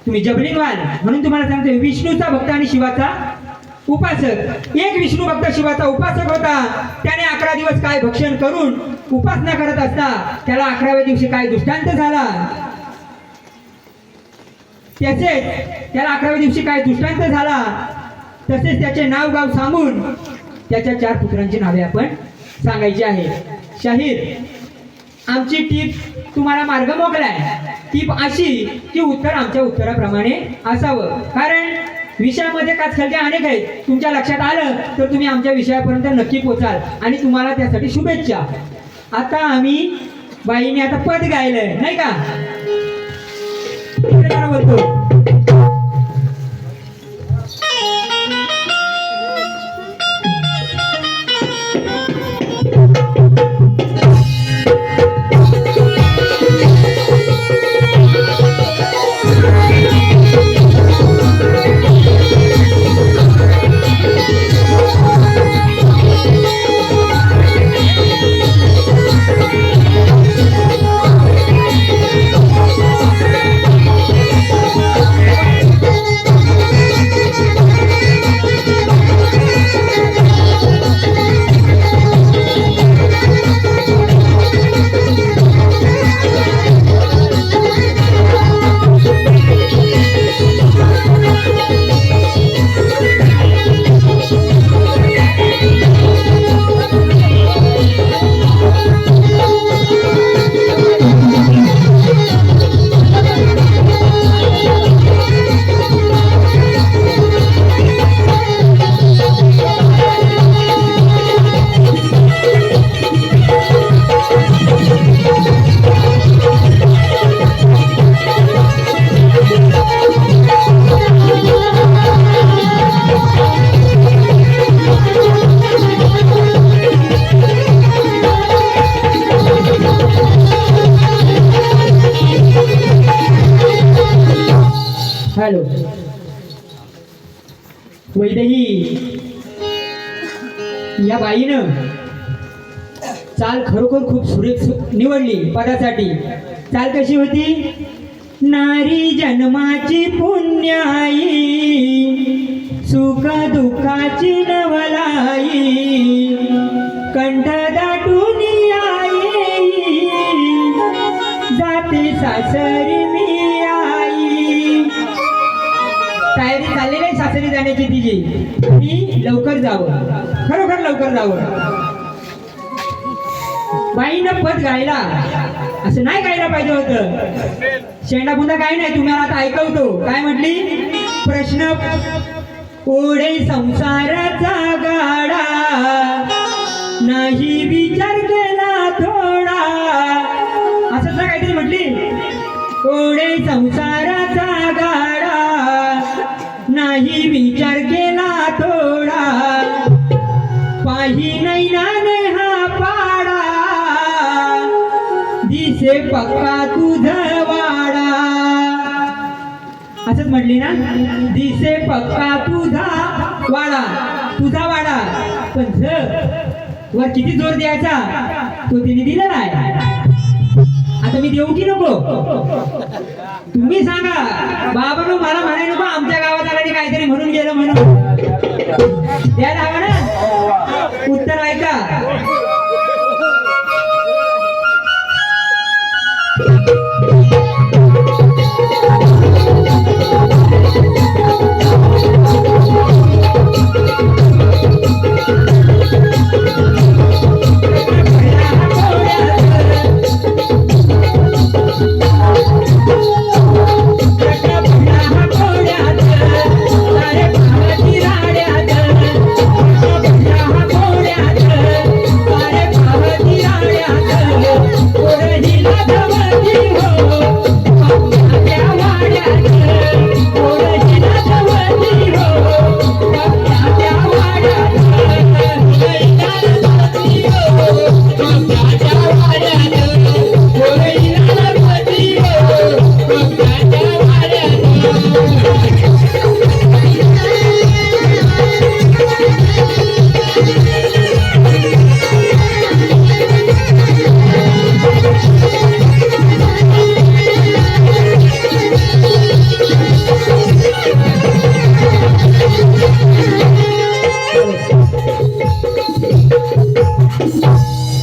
तुम्ही जबलीन व्हाल म्हणून तुम्हाला सांगतो, विष्णूचा भक्त आणि शिवाचा उपासक. एक विष्णू भक्त शिवाचा उपासक होता. त्याने 11 दिवस काय भक्षण करून उपासना करत असता त्याला 11व्या दिवशी काय दृष्टांत झाला. तसेच त्याचे नाव गाव सांगून त्याच्या 4 पुत्रांची नावे आपण सांगायची आहे. शाहीर आमची टीप तुम्हाला मार्ग मोकळाय. टीप अशी की उत्तर आमच्या उत्तराप्रमाणे असावं. कारण विषयामध्ये काचखलत्या अनेक आहेत. तुमच्या लक्षात आलं तर तुम्ही आमच्या विषयापर्यंत नक्की पोचाल आणि तुम्हाला त्यासाठी शुभेच्छा. आता आम्ही बाईने आता पद गायलंय नाही का? बोलतो वैदेही या बाईनं चाल खरोखर खूप सुरेख निवडली पदासाठी. चाल कशी होती? नारी जन्माची पुण्याई, सुख दुःखाची नवलाई, कंठ दाटून आई, जाते सासरी मी आई. तयारी चाललेली आहे सासरी जाण्याची तिची. मी लवकर जावं, खरोखर लवकर जावं. बाईनं पद गायला, असं नाही गायला पाहिजे होतं. शेंडा बुंदा काय नाही, तुम्हाला आता ऐकवतो. काय म्हटली? प्रश्न ओढे संसाराचा गाडा, नाही विचार केला थोडा. असंच ना काहीतरी म्हटली. ओढे संसाराचा गाडा, नाही विचार केला थोडा, पाही नैनाने हा पाडा, दिसे पक्का तुझ वाडा. असंच म्हटली ना? दिसे पक्का तुझा वाडा, तुझा वाडा. पण वर किती जोर द्यायचा तो तिने दिला नाही. आता मी देऊ की नको? तुम्ही सांगा. बाबांनो मला म्हणाय नको आमच्या गावात आला काहीतरी म्हणून गेलं म्हणून. द्यायला हवं ना? उत्तर ऐका.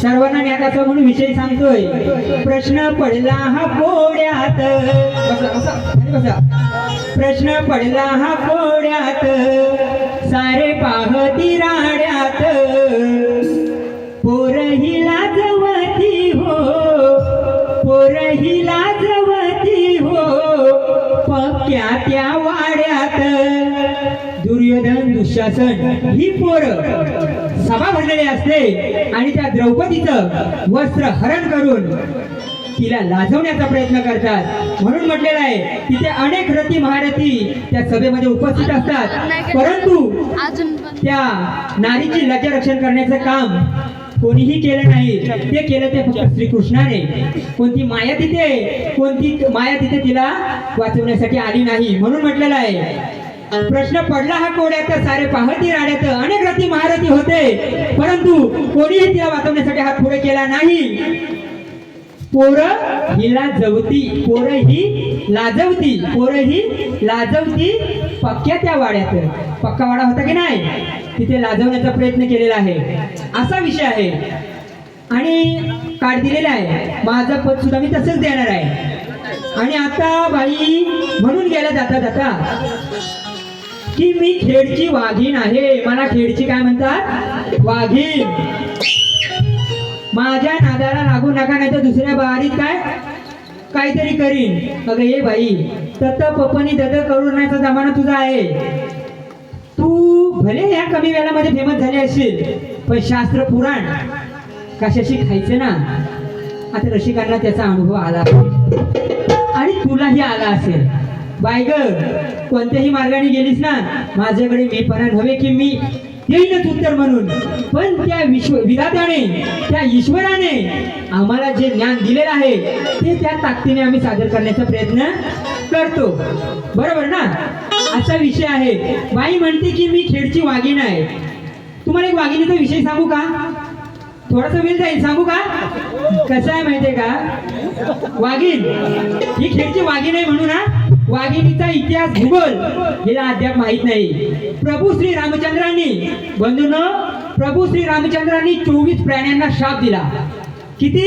सर्वांना ज्ञाताचा म्हणून विषय सांगतोय. प्रश्न पडला हा कोड्यात, प्रश्न पडला हा कोड्यात, सारे पाहती राड्यात, पोरही लाजवती हो, पोरही लाजवती हो, पक्क्या त्या वाड्यात. दुर्योधन दुःशासन ही पोरं सभा भरलेली असते आणि त्या द्रौपदीचं वस्त्र हरण करून तिला लाजवण्याचा प्रयत्न करतात. म्हणून म्हटलेलं आहे तिथे अनेक रथी महारथी त्या सभेमध्ये उपस्थित असतात, परंतु त्या नारीची लज्जारक्षण करण्याचं काम कोणीही केलं नाही. ते केलं ते फक्त श्रीकृष्णाने. कोणती माया तिथे तिला वाचवण्यासाठी आली नाही. म्हणून म्हटलेलं आहे प्रश्न पडला हा कोड्यात, सारे पाहती राड्यात, अनेक रथी महारथी होते, परंतु कोणीही तिला वाचवण्यासाठी हात पुढे केला नाही. पोरं ही लाजवती, पोरं ही लाजवती, पोरं ही लाजवती, पक्क्या त्या वाड्यात. पक्का वाडा होता की नाही, तिथे लाजवण्याचा प्रयत्न केलेला आहे. असा विषय आहे. आणि कार्ड दिलेला आहे. माझं पद सुद्धा मी तसंच देणार आहे. आणि आता बाई म्हणून गेल्या जाता जाता की मी खेडची वाघीण आहे. मला खेडची काय म्हणतात? वाघीण. माझ्या नादाला लागू नका, नाही तर दुसऱ्या बारीत काहीतरी करीन. अगं ये बाई, तत पपनी दद करुणाचा जमाना तुझा आहे. तू भले ह्या कमी वेळामध्ये फेमस झाले असशील, पण शास्त्र पुराण कशाशी खायचं ना. आता रसिकांना त्याचा अनुभव आला आणि तुलाही आला असेल. बाय ग, कोणत्याही मार्गाने गेलीस ना, माझ्याकडे मी पण हवे की मी येईनच उत्तर म्हणून. पण त्या विधात्याने, त्या ईश्वराने आम्हाला जे ज्ञान दिलेलं आहे ते त्या ताकदीने आम्ही सादर करण्याचा प्रयत्न करतो. बरोबर ना? असा विषय आहे. बाई म्हणते की मी खेडची वाघीण आहे. तुम्हाला एक वाघिणीचा विषय सांगू का? थोडासा वेळ जाईल, सांगू का? कसं आहे माहितीये का, वाघीण ही खेडची वाघीण आहे म्हणून ना, वाघिणीचा इतिहास भूगोल हिला अद्याप माहित नाही. प्रभू श्री रामचंद्रांनी, बंधूंनो, प्रभू श्री रामचंद्रांनी 24 प्राण्यांना शाप दिला. किती?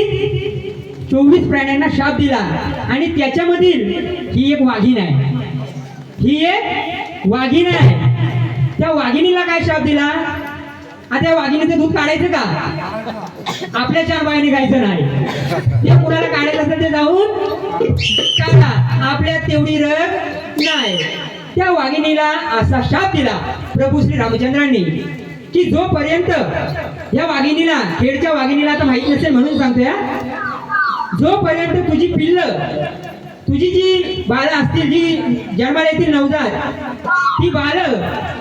24 प्राण्यांना शाप दिला आणि त्याच्यामधील ही एक वाघीण आहे. ही एक वाघीण आहे. त्या वाघिणीला काय शाप दिला? आता या वाघिणीचं दूध काढायचं का? आपल्या 4 बायांनी खायचं नाही. ते कुणाला काढायचं असेल ते जाऊन काढा, आपल्यात तेवढी रग नाही. त्या वाघिणीला असा शाप दिला प्रभू श्री रामचंद्रांनी की जोपर्यंत या वाघिणीला, खेडच्या वाघिणीला आता माहित नसेल म्हणून सांगतोय, जोपर्यंत तुझी पिल्ल, तुझी जी बाळं असतील, जी जन्माला येतील नवजात, ती बाळं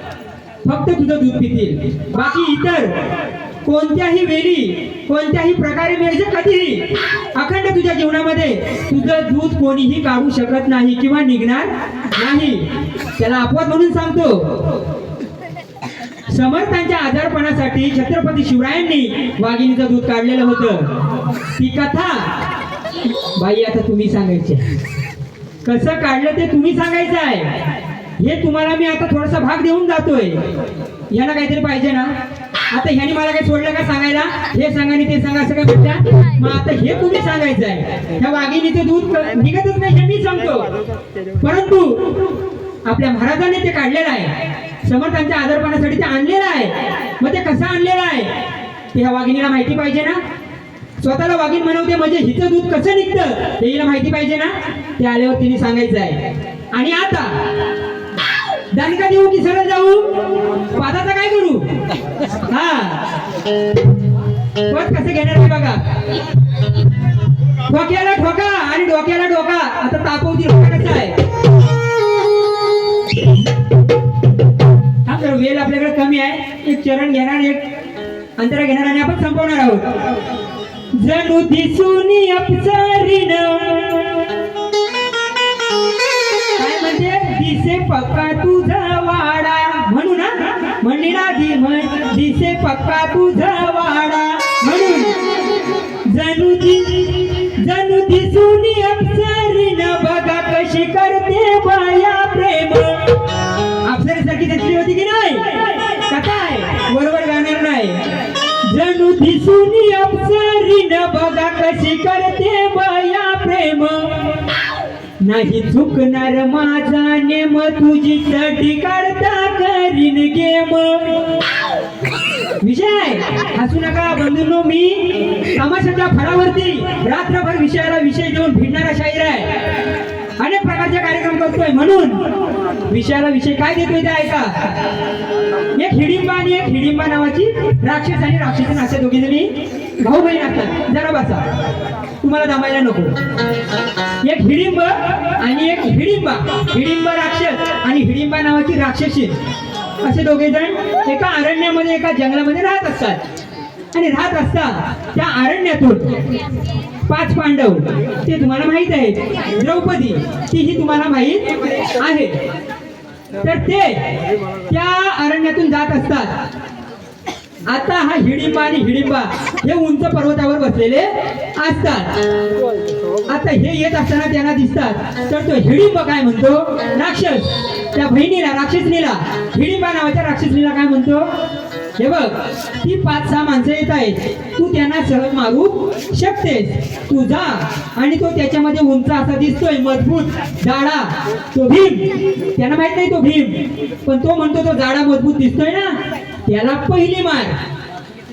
फक्त तुझं दूध पितील. बाकी इतर कोणत्याही वेळी, कोणत्याही प्रकारे मिळायचं कधीही अखंड तुझ्या जीवनामध्ये तुझं दूध कोणीही काढू शकत नाही किंवा निघणार नाही. त्याला अपवाद म्हणून सांगतो. समर्थांच्या आजारपणासाठी छत्रपती शिवरायांनी वाघिणीचं दूध काढलेलं होतं. ती कथा बाई आता तुम्ही सांगायचे. कसं काढलं ते तुम्ही सांगायचं आहे. हे तुम्हाला मी आता थोडासा भाग देऊन जातोय. यांना काहीतरी पाहिजे ना. आता ह्यानी मला काही सोडलं का सांगायला, हे सांगा आणि ते सांगा असं काय म्हणता. मग आता हे तुम्ही सांगायचं आहे. ह्या वाघिणीचं दूध निघतच नाही हे मी सांगतो, परंतु आपल्या महाराजांनी ते काढलेलं आहे. समर्थांच्या आजारपणासाठी ते आणलेलं आहे. मग ते कसं आणलेलं आहे ते ह्या वाघिणीला माहिती पाहिजे ना. स्वतःला वाघीण म्हणवते म्हणजे हिचं दूध कसं निघतं हे हिला माहिती पाहिजे ना. ते आल्यावर तिने सांगायचं आहे. आणि आता दणका देऊ की सरळ जाऊ? पादाचा काय करू? हा, पद कसं घेणार आहे बघा. ठोक्याला ठोका आणि डोक्याला डोका. आता तापवती डोका कसा आहे. हा तर वेळ आपल्याकडे कमी आहे. एक चरण घेणार, एक अंतरा घेणार आणि आपण संपवणार आहोत. जणू दिसून अप्सरीनं, काय म्हणजे दिसे पक्का तुझा वाडा, म्हणून ना म्हणली ना दी म्हण, दिसे पक्का तुझा वाडा. म्हणून जणू दिसून अप्सरीनं, बघा कशी करते बाया प्रेम. अप्सरीसारखी दिसली होती की नाही? कथा आहे, बरोबर गाणार नाही. जणू दिसून अप्सरीनं, बघा कशी करते बाया प्रेम. नाही चुकणार माझा नेम, तुझी चढी काढता करीन गेम. विषय हसू नका बंधूंनो. मी तमाशाच्या फळावरती रात्रभर विषयाला विषय देऊन भिडणारा शाहीर आहे. अनेक प्रकारचे कार्यक्रम करतोय म्हणून विषयाला विषय काय देतोय ते ऐका. एक हिडिंबा आणि एक हिडिंबा नावाची राक्षस आणि राक्षसीन असे दोघी जणी भाऊ बहीण असतात. जरा बसा, तुम्हाला दमायला नको. एक हिडिंब आणि एक हिडिंबा. हिडिंबा राक्षस आणि हिडिंबा नावाची राक्षसी असे दोघे जण एका अरण्यामध्ये, एका जंगलामध्ये राहत असतात. आणि राहत असतात त्या अरण्यातून 5 पांडव, ते तुम्हाला माहित आहेत. द्रौपदी तीही तुम्हाला माहित आहे. तर ते त्या अरण्यातून जात असतात. आता हा हिडिंबा आणि हिडिंबा हे उंच पर्वतावर बसलेले असतात. आता हे येत असताना त्यांना दिसतात. तर तो हिडिंबा काय म्हणतो, राक्षस त्या बहिणीला, राक्षसनीला, हिडिंबा नावाच्या राक्षसनीला काय म्हणतो, हे बघ ती 5-6 माणसं येत आहेत, तू त्यांना सहज मारू शकतेस, तू जा. आणि तो त्याच्यामध्ये उंच असा दिसतोय, मजबूत जाडा, तो भीम. त्यांना माहित नाही तो भीम, पण तो म्हणतो तो जाडा मजबूत दिसतोय ना, त्याला पहिली मार.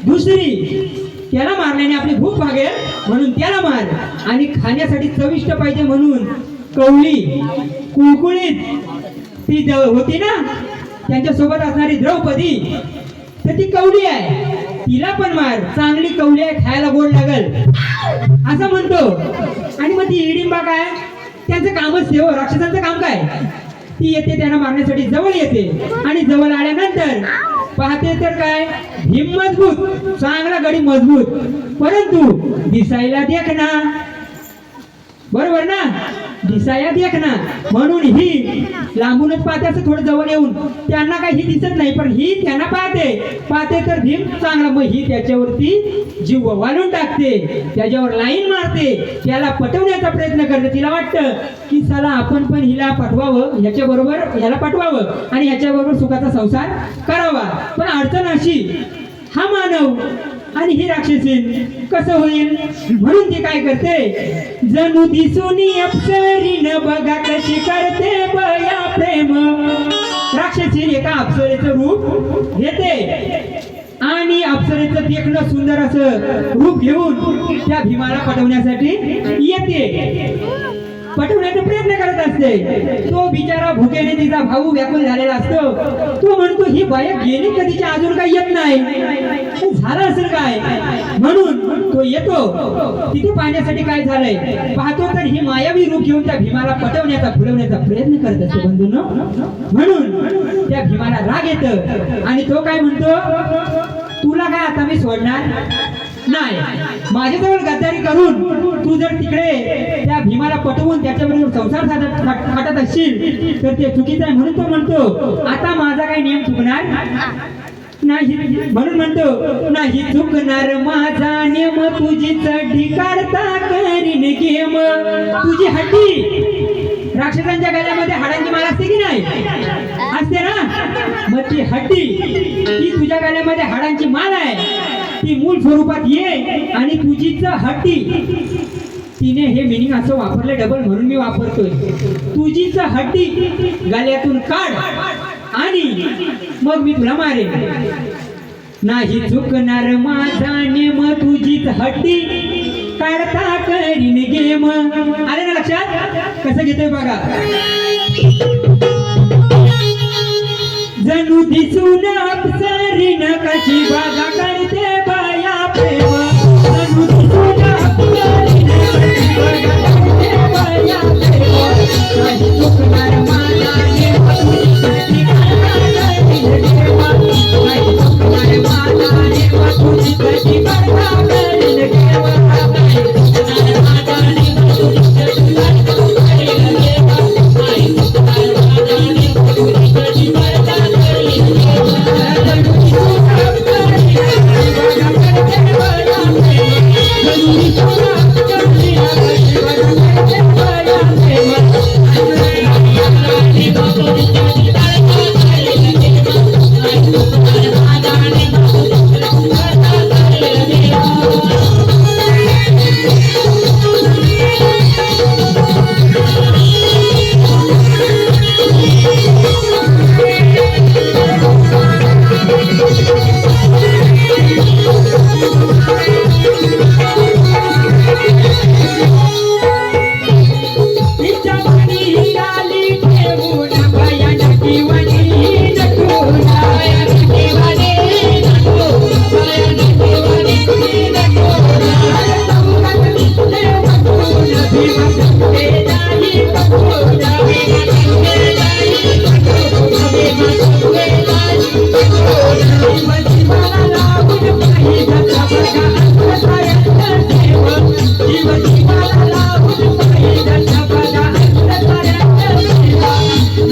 दुसरी, त्याला मारल्याने आपली भूक भागेल म्हणून त्याला मार. आणि खाण्यासाठी चविष्ट पाहिजे म्हणून कवळी, कुळकुळीत ती होती ना त्यांच्या सोबत असणारी द्रौपदी, तर ती कवळी आहे, तिला पण मार. चांगली कवळी आहे, खायला गोड लागल असं म्हणतो. आणि मग ती हिडिंबा काय, त्यांचं कामच ते, हो राक्षसांचं काम काय, ती येते त्यांना मारण्यासाठी, जवळ येते. आणि जवळ आल्यानंतर पाहते तर काय, भीम मजबूत, चांगला गडी मजबूत, परंतु दिसायला देखना, बरोबर ना. दिसाया देख ना, म्हणून ही लांबूनच पाहते असं थोडं जवळ येऊन. त्यांना काही दिसत नाही, पण ही त्यांना पाहते तर भीम चांगला, मग ही त्याच्यावरती जीव वाळून टाकते, त्याच्यावर लाईन मारते, त्याला पटवण्याचा प्रयत्न करते. तिला वाटतं की चला आपण पण हिला पटवावं, ह्याला पटवावं आणि ह्याच्याबरोबर सुखाचा संसार करावा. पण अडचण अशी, हा मानव आणि ही राक्षसीन कसं होईल? म्हणून ती काय करते, जणू दिसूनी अप्सरीन बघा कशी करते बया प्रेम. राक्षसीन एका अप्सरेचं रूप घेते आणि अप्सरेचं देखणं सुंदर असं रूप घेऊन त्या भीमाला पटवण्यासाठी येते, पटवण्याचा प्रयत्न करत असते. तो बिचारा भुकेने तिचा भाऊ व्याकुल झालेला असतो. तो म्हणतो ही बाया गेली कधीच्या, अजून काही येत नाही, झालं असेल काय? म्हणून तो येतो तिथे पाहण्यासाठी काय झालंय पाहतो, तर ही मायावी रूप घेऊन त्या भीमाला पटवण्याचा फुलवण्याचा प्रयत्न करत असतो बंधूंनो. म्हणून त्या भीमाला राग येतं आणि तो काय म्हणतो, तुला काय आता मी सोडणार नाही, माझ्याजवळ गद्दारी करून तू जर तिकडे त्या भीमाला पटवून त्याच्याबरोबर संसार थाटत असशील तर ते चुकीचं आहे. म्हणून तो म्हणतो आता माझा काही नियम चुकणार नाही. म्हणून म्हणतो नाही चुकणार माझा नियम, तुझी चढी काढता करीन गेम. तुझी हड्डी, राक्षसांच्या गळ्यामध्ये हाडांची माळ असते की नाही, असते ना, मग ती हड्डी ती तुझ्या गळ्यामध्ये हाडांची माळ आहे, ती मूळ स्वरूपात ये आणि तुझीच हड्डी. तिने हे मिनिंग असं वापरलं डबल, म्हणून मी वापरतोय. तुझीच हड्डी गळ्यातून काढ आणि मग मी तुला मारेन. नाही चुकणार माझा नेम, तुझीच हड्डी काढता करीन गेम. आले ना लक्षात? कसं घेतोय बघा, जणू दिसून अप्सरीन कशी बाधा करते बाया प्रेम. जणू दिसून अप्सरीन कशी बाधा करते बाया प्रेम. नाही चुकणार माझा नेम, तुझी काढता करीन गेम. नाही चुकणार माझा नेम, तुझी कशी काढता करीन गेम.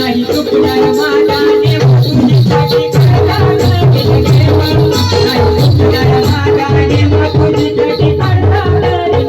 नाही चुकणार माझा नेम, तुझी काढता करीन गेम. नाही चुकणार माझा नेम, तुझी कशी काढता करीन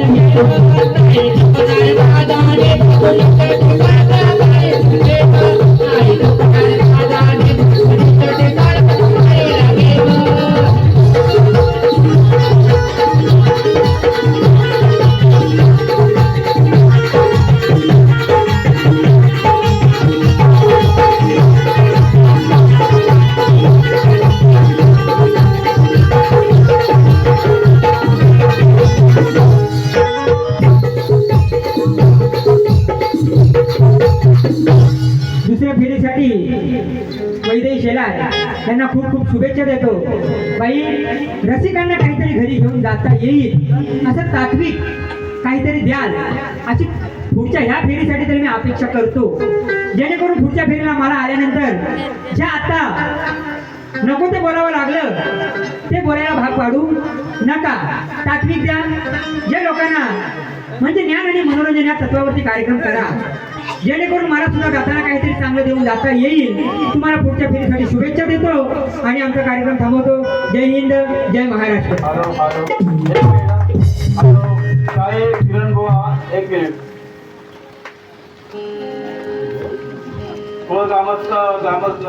त्यांना खूप खूप शुभेच्छा देतो. बाई, रसिकांना काहीतरी घरी घेऊन जाता येईल असं तात्विक काहीतरी द्याल अशी पुढच्या ह्या फेरीसाठी तरी मी अपेक्षा करतो, जेणेकरून पुढच्या फेरीला मला आल्यानंतर ज्या आता नको ते बोलावं लागलं ते बोलायला भाग पाडू नका. तात्विक द्या, जे लोकांना म्हणजे ज्ञान आणि मनोरंजन या तत्वावरती कार्यक्रम करा, जेणेकरून मला सुद्धा गाताना काहीतरी चांगलं देऊन जाता येईल. तुम्हाला पुढच्या फेरीसाठी शुभेच्छा देतो आणि आमचा कार्यक्रम थांबवतो. जय हिंद, जय महाराष्ट्र. हॅलो हॅलो एक मिनिट. हॅलो काय किरण बुवा एक मिनिट. हो ग्रामस्थ